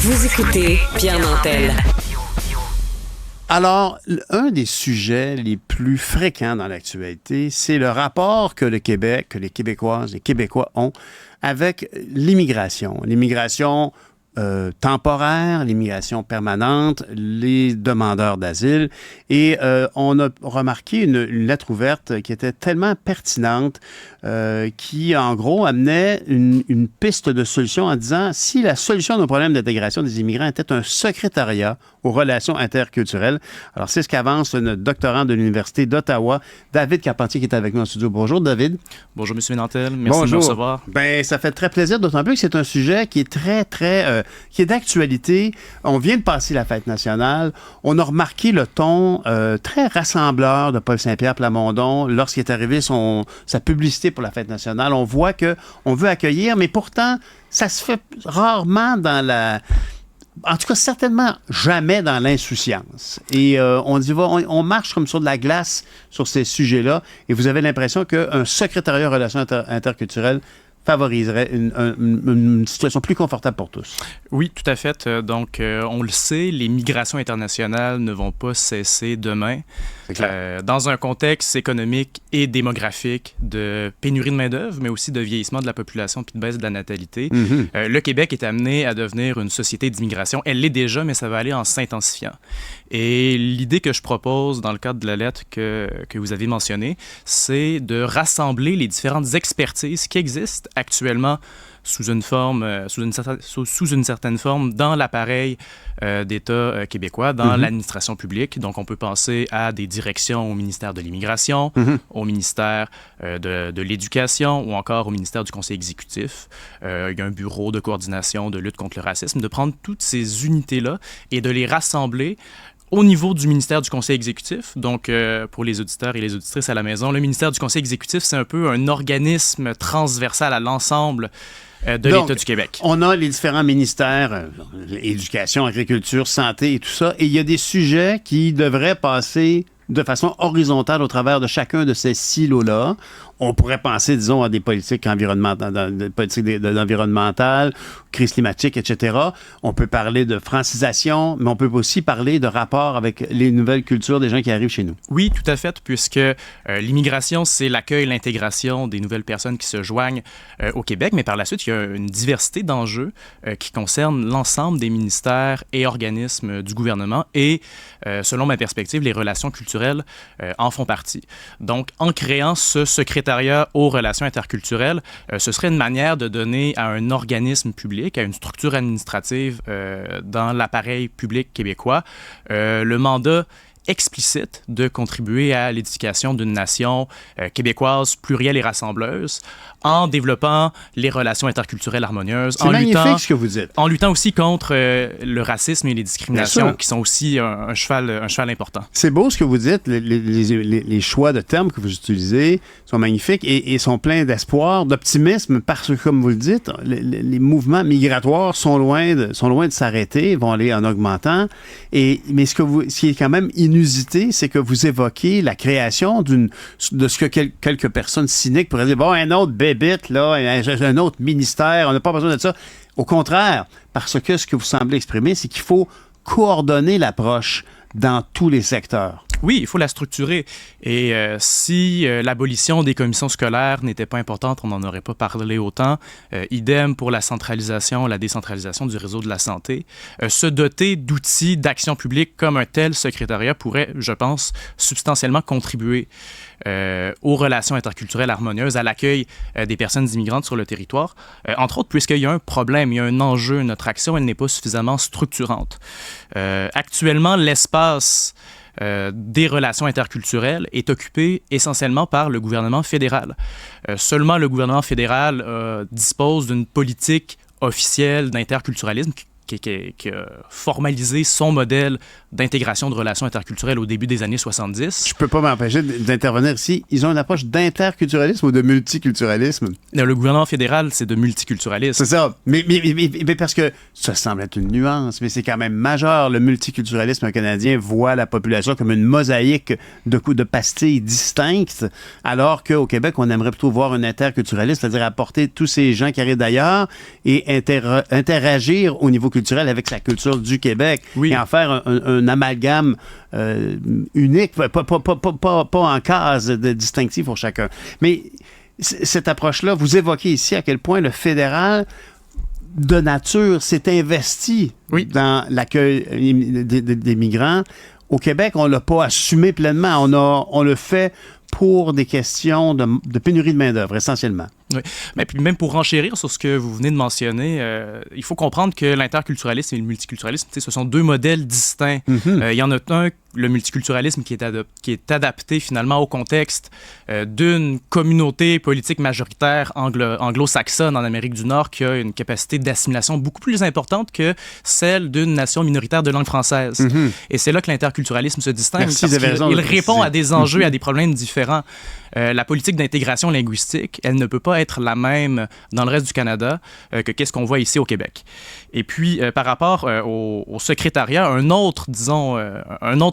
Vous écoutez Pierre Nantel. Alors, un des sujets les plus fréquents dans l'actualité, c'est le rapport que le Québec, que les Québécoises, les Québécois ont avec l'immigration. L'immigration temporaire, l'immigration permanente, les demandeurs d'asile. Et on a remarqué une lettre ouverte qui était tellement pertinente qui, en gros, amenait une piste de solution en disant si la solution à nos problèmes d'intégration des immigrants était un secrétariat aux relations interculturelles. Alors, c'est ce qu'avance notre doctorant de l'Université d'Ottawa, David Carpentier, qui est avec nous en studio. Bonjour, David. Bonjour, M. Nantel. Merci de me recevoir. Bien, ça fait très plaisir, d'autant plus que c'est un sujet qui est qui est d'actualité. On vient de passer la fête nationale. On a remarqué le ton très rassembleur de Paul Saint-Pierre Plamondon lorsqu'il est arrivé sa publicité pour la fête nationale. On voit qu'on veut accueillir, mais pourtant, ça se fait rarement en tout cas, certainement jamais dans l'insouciance. Et on marche comme sur de la glace sur ces sujets-là. Et vous avez l'impression qu'un secrétariat aux relations interculturelles favoriserait une situation plus confortable pour tous. Oui, tout à fait. Donc, on le sait, les migrations internationales ne vont pas cesser demain. C'est clair. Dans un contexte économique et démographique de pénurie de main-d'œuvre, mais aussi de vieillissement de la population puis de baisse de la natalité, le Québec est amené à devenir une société d'immigration. Elle l'est déjà, mais ça va aller en s'intensifiant. Et l'idée que je propose dans le cadre de la lettre que vous avez mentionnée, c'est de rassembler les différentes expertises qui existent actuellement sous une certaine forme dans l'appareil d'État québécois, dans l'administration publique. Donc, on peut penser à des directions au ministère de l'Immigration, au ministère de l'Éducation ou encore au ministère du Conseil exécutif. Il y a un bureau de coordination de lutte contre le racisme, de prendre toutes ces unités-là et de les rassembler au niveau du ministère du Conseil exécutif. Donc, pour les auditeurs et les auditrices à la maison, le ministère du Conseil exécutif, c'est un peu un organisme transversal à l'ensemble de l'État du Québec. On a les différents ministères, éducation, agriculture, santé et tout ça, et il y a des sujets qui devraient passer de façon horizontale au travers de chacun de ces silos-là. On pourrait penser, disons, à des politiques environnementales, crise climatique, etc. On peut parler de francisation, mais on peut aussi parler de rapport avec les nouvelles cultures des gens qui arrivent chez nous. Oui, tout à fait, puisque l'immigration, c'est l'accueil, l'intégration des nouvelles personnes qui se joignent au Québec, mais par la suite, il y a une diversité d'enjeux qui concernent l'ensemble des ministères et organismes du gouvernement et, selon ma perspective, les relations culturelles en font partie. Donc, en créant ce secrétariat aux relations interculturelles, ce serait une manière de donner à un organisme public, à une structure administrative dans l'appareil public québécois, le mandat explicite de contribuer à l'édification d'une nation québécoise plurielle et rassembleuse en développant les relations interculturelles harmonieuses. C'est magnifique ce que vous dites. En luttant aussi contre le racisme et les discriminations qui sont aussi un cheval important. C'est beau ce que vous dites. Les choix de termes que vous utilisez sont magnifiques et sont pleins d'espoir, d'optimisme parce que, comme vous le dites, les mouvements migratoires sont loin de s'arrêter, vont aller en augmentant. Mais ce qui est quand même inusité, c'est que vous évoquez la création de ce que quelques personnes cyniques pourraient dire, bon, un autre bébite, là, un autre ministère, on n'a pas besoin de ça. Au contraire, parce que ce que vous semblez exprimer, c'est qu'il faut coordonner l'approche dans tous les secteurs. Oui, il faut la structurer. Et si l'abolition des commissions scolaires n'était pas importante, on n'en aurait pas parlé autant. Idem pour la centralisation, la décentralisation du réseau de la santé. Se doter d'outils d'action publique comme un tel secrétariat pourrait, je pense, substantiellement contribuer aux relations interculturelles harmonieuses, à l'accueil des personnes immigrantes sur le territoire. Entre autres, puisqu'il y a un problème, il y a un enjeu, notre action, elle n'est pas suffisamment structurante. Actuellement, l'espace des relations interculturelles est occupé essentiellement par le gouvernement fédéral. Seulement le gouvernement fédéral dispose d'une politique officielle d'interculturalisme qui a formalisé son modèle d'intégration de relations interculturelles au début des années 70. Je ne peux pas m'empêcher d'intervenir ici. Ils ont une approche d'interculturalisme ou de multiculturalisme? Le gouvernement fédéral, c'est de multiculturalisme. C'est ça. Mais parce que ça semble être une nuance, mais c'est quand même majeur. Le multiculturalisme canadien voit la population comme une mosaïque de pastilles distinctes, alors qu'au Québec, on aimerait plutôt voir un interculturalisme, c'est-à-dire apporter tous ces gens qui arrivent d'ailleurs et interagir au niveau culturel culturelle avec sa culture du Québec Oui. et en faire un amalgame unique, pas en case distinctive pour chacun. Mais cette approche-là, vous évoquez ici à quel point le fédéral de nature s'est investi dans l'accueil des migrants. Au Québec, on ne l'a pas assumé pleinement. On le fait pour des questions de pénurie de main-d'œuvre, essentiellement. Oui, mais puis même pour renchérir sur ce que vous venez de mentionner, il faut comprendre que l'interculturalisme et le multiculturalisme, ce sont deux modèles distincts. Il y en a un, le multiculturalisme, qui est adapté finalement au contexte d'une communauté politique majoritaire anglo-saxonne en Amérique du Nord qui a une capacité d'assimilation beaucoup plus importante que celle d'une nation minoritaire de langue française. Et c'est là que l'interculturalisme se distingue. Merci, parce qu'il répond à des enjeux, à des problèmes différents. La politique d'intégration linguistique, elle ne peut pas être la même dans le reste du Canada que qu'est-ce qu'on voit ici au Québec. Et puis, par rapport au secrétariat, un autre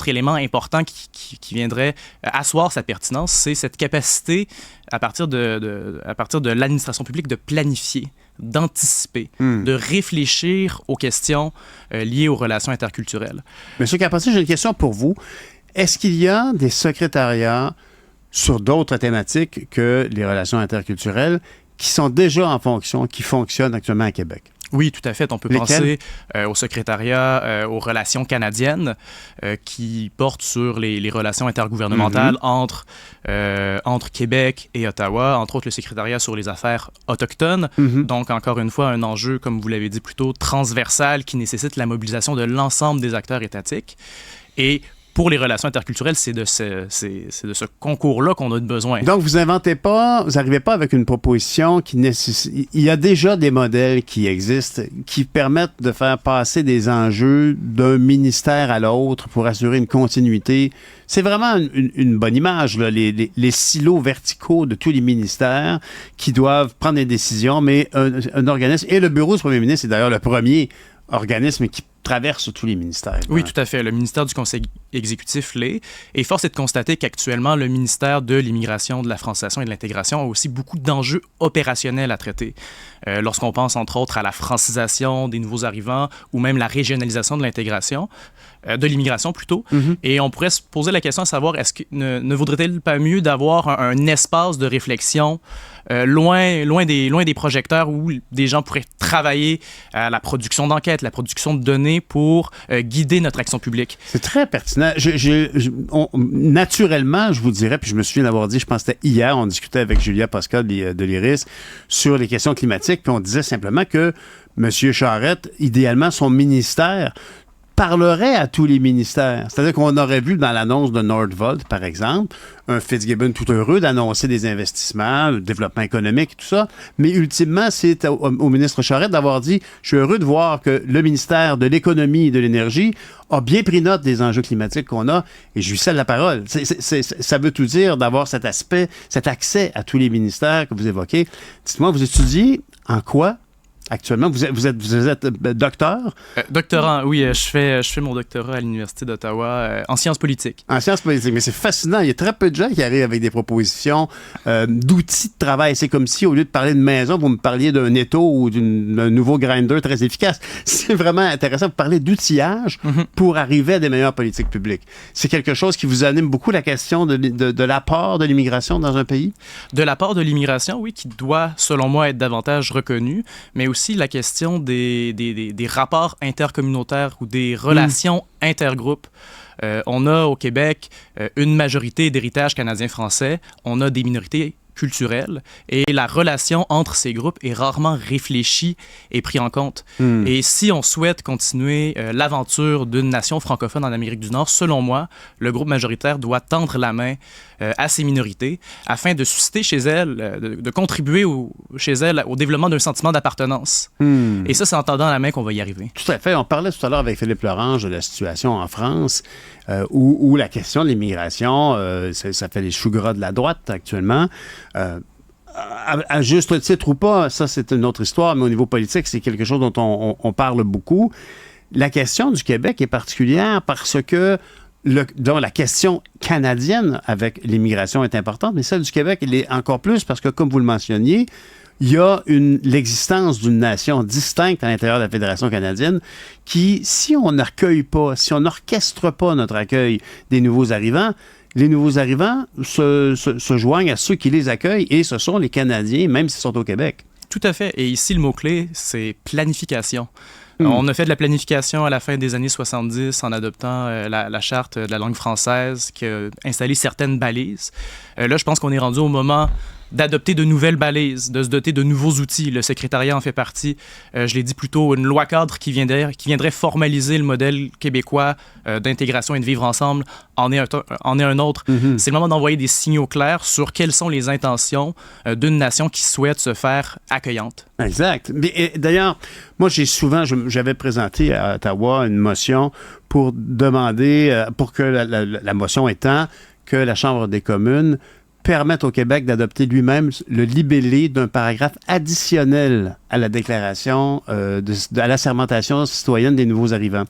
élément important qui viendrait asseoir sa pertinence, c'est cette capacité, à partir de l'administration publique, de planifier, d'anticiper, de réfléchir aux questions liées aux relations interculturelles. Monsieur Carpentier, j'ai une question pour vous. Est-ce qu'il y a des secrétariats sur d'autres thématiques que les relations interculturelles qui sont déjà en fonction, qui fonctionnent actuellement à Québec? Oui, tout à fait. On peut Lesquels? penser au secrétariat aux relations canadiennes qui porte sur les relations intergouvernementales entre Québec et Ottawa, entre autres le secrétariat sur les affaires autochtones. Donc, encore une fois, un enjeu, comme vous l'avez dit plus tôt, transversal qui nécessite la mobilisation de l'ensemble des acteurs étatiques. Et pour les relations interculturelles, c'est de ce concours-là qu'on a besoin. Donc, vous n'arrivez pas avec une proposition qui nécessite... Il y a déjà des modèles qui existent, qui permettent de faire passer des enjeux d'un ministère à l'autre pour assurer une continuité. C'est vraiment une bonne image, là, les silos verticaux de tous les ministères qui doivent prendre des décisions, mais un organisme, et le bureau du premier ministre est d'ailleurs le premier organisme qui traverse tous les ministères. Oui, tout à fait. Le ministère du Conseil exécutif l'est. Et force est de constater qu'actuellement, le ministère de l'Immigration, de la Francisation et de l'Intégration a aussi beaucoup d'enjeux opérationnels à traiter. Lorsqu'on pense, entre autres, à la francisation des nouveaux arrivants ou même la régionalisation de l'intégration, de l'immigration plutôt. Et on pourrait se poser la question à savoir, ne vaudrait-il pas mieux d'avoir un espace de réflexion loin des projecteurs où des gens pourraient travailler à la production d'enquêtes, la production de données pour guider notre action publique? C'est très pertinent. Naturellement, je vous dirais, puis je me souviens d'avoir dit, je pense que c'était hier, on discutait avec Julia Pascal de l'IRIS sur les questions climatiques, puis on disait simplement que M. Charette, idéalement, son ministère parlerait à tous les ministères. C'est-à-dire qu'on aurait vu dans l'annonce de Nordvolt, par exemple, un Fitzgibbon tout heureux d'annoncer des investissements, le développement économique, tout ça. Mais ultimement, c'est au ministre Charette d'avoir dit « Je suis heureux de voir que le ministère de l'Économie et de l'Énergie a bien pris note des enjeux climatiques qu'on a et je lui cède la parole. » Ça veut tout dire d'avoir cet aspect, cet accès à tous les ministères que vous évoquez. Dites-moi, vous étudiez en quoi? Actuellement, vous êtes docteur? Doctorant, oui. Je fais mon doctorat à l'Université d'Ottawa en sciences politiques. En sciences politiques. Mais c'est fascinant. Il y a très peu de gens qui arrivent avec des propositions d'outils de travail. C'est comme si, au lieu de parler de maison, vous me parliez d'un étau ou d'un nouveau grinder très efficace. C'est vraiment intéressant. Vous parlez d'outillage pour arriver à des meilleures politiques publiques. C'est quelque chose qui vous anime beaucoup, la question de l'apport de l'immigration dans un pays? De l'apport de l'immigration, oui, qui doit, selon moi, être davantage reconnu, mais aussi la question des rapports intercommunautaires ou des relations intergroupes. On a au Québec une majorité d'héritage canadien-français, on a des minorités culturelles et la relation entre ces groupes est rarement réfléchie et prise en compte. Et si on souhaite continuer l'aventure d'une nation francophone en Amérique du Nord, selon moi, le groupe majoritaire doit tendre la main à ces minorités afin de susciter chez elles, de contribuer chez elles au développement d'un sentiment d'appartenance. Et ça, c'est en tendant la main qu'on va y arriver. Tout à fait. On parlait tout à l'heure avec Philippe Lorange de la situation en France où la question de l'immigration, ça fait les choux gras de la droite actuellement. À juste titre ou pas, ça c'est une autre histoire, mais au niveau politique, c'est quelque chose dont on parle beaucoup. La question du Québec est particulière parce que donc la question canadienne avec l'immigration est importante, mais celle du Québec, elle est encore plus parce que, comme vous le mentionniez, il y a l'existence d'une nation distincte à l'intérieur de la Fédération canadienne qui, si on n'accueille pas, si on n'orchestre pas notre accueil des nouveaux arrivants, les nouveaux arrivants se joignent à ceux qui les accueillent et ce sont les Canadiens, même s'ils sont au Québec. Tout à fait. Et ici, le mot-clé, c'est planification. On a fait de la planification à la fin des années 70 en adoptant la charte de la langue française qui a installé certaines balises. Là, je pense qu'on est rendu au moment d'adopter de nouvelles balises, de se doter de nouveaux outils. Le secrétariat en fait partie. Je l'ai dit plus tôt, une loi cadre qui viendrait formaliser le modèle québécois d'intégration et de vivre ensemble en est un autre. Mm-hmm. C'est le moment d'envoyer des signaux clairs sur quelles sont les intentions d'une nation qui souhaite se faire accueillante. Exact. D'ailleurs, moi, j'avais présenté à Ottawa une motion pour demander, pour que la motion étant que la Chambre des communes permettre au Québec d'adopter lui-même le libellé d'un paragraphe additionnel à la déclaration, à l'assermentation citoyenne des nouveaux arrivants.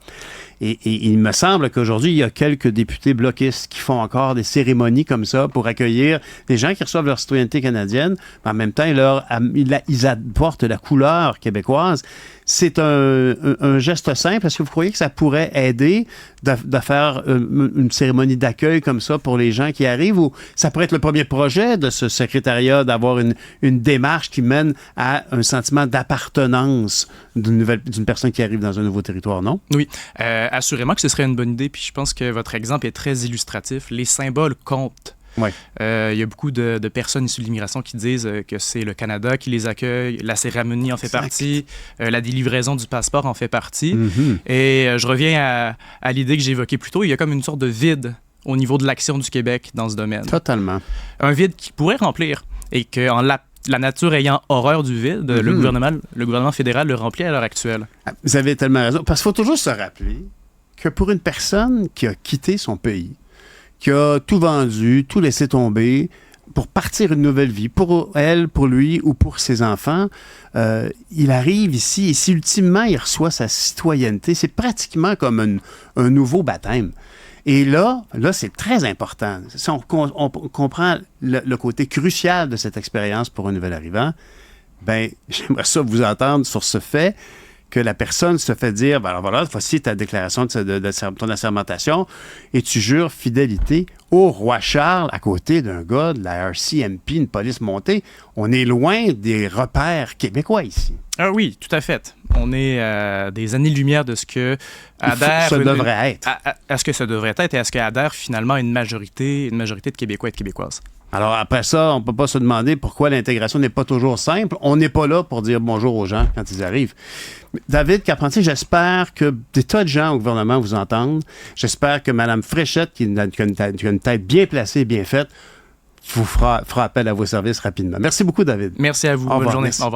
Et il me semble qu'aujourd'hui, il y a quelques députés bloquistes qui font encore des cérémonies comme ça pour accueillir des gens qui reçoivent leur citoyenneté canadienne, mais en même temps, ils apportent la couleur québécoise. C'est un geste simple. Est-ce que vous croyez que ça pourrait aider de faire une cérémonie d'accueil comme ça pour les gens qui arrivent? Ou ça pourrait être le premier projet de ce secrétariat d'avoir une démarche qui mène à un sentiment d'appartenance d'une personne qui arrive dans un nouveau territoire, non? Oui, assurément que ce serait une bonne idée. Puis je pense que votre exemple est très illustratif. Les symboles comptent. Ouais. Il y a beaucoup de personnes issues de l'immigration qui disent que c'est le Canada qui les accueille, la cérémonie en fait partie, la délivraison du passeport en fait partie. Mm-hmm. Et je reviens à l'idée que j'ai évoquée plus tôt, il y a comme une sorte de vide au niveau de l'action du Québec dans ce domaine. Totalement. Un vide qui pourrait remplir et qu'en la nature ayant horreur du vide, le gouvernement fédéral le remplit à l'heure actuelle. Vous avez tellement raison. Parce qu'il faut toujours se rappeler que pour une personne qui a quitté son pays, qui a tout vendu, tout laissé tomber pour partir une nouvelle vie, pour elle, pour lui ou pour ses enfants, il arrive ici et si ultimement il reçoit sa citoyenneté, c'est pratiquement comme un nouveau baptême. Et là, c'est très important. Si on comprend le côté crucial de cette expérience pour un nouvel arrivant, bien, j'aimerais ça vous entendre sur ce fait que la personne se fait dire, ben alors voilà, voici ta déclaration de ton assermentation et tu jures fidélité au roi Charles à côté d'un gars de la RCMP, une police montée. On est loin des repères québécois ici. Ah oui, tout à fait. On est à des années-lumière de ce que adhère... Ça devrait être. À ce que ça devrait être et à ce qu'adhère finalement une majorité de Québécois et de Québécoises. Alors après ça, on ne peut pas se demander pourquoi l'intégration n'est pas toujours simple. On n'est pas là pour dire bonjour aux gens quand ils arrivent. David Carpentier, j'espère que des tas de gens au gouvernement vous entendent. J'espère que Mme Fréchette, qui a une tête bien placée, bien faite, vous fera appel à vos services rapidement. Merci beaucoup, David. Merci à vous. Bonne journée. Au revoir.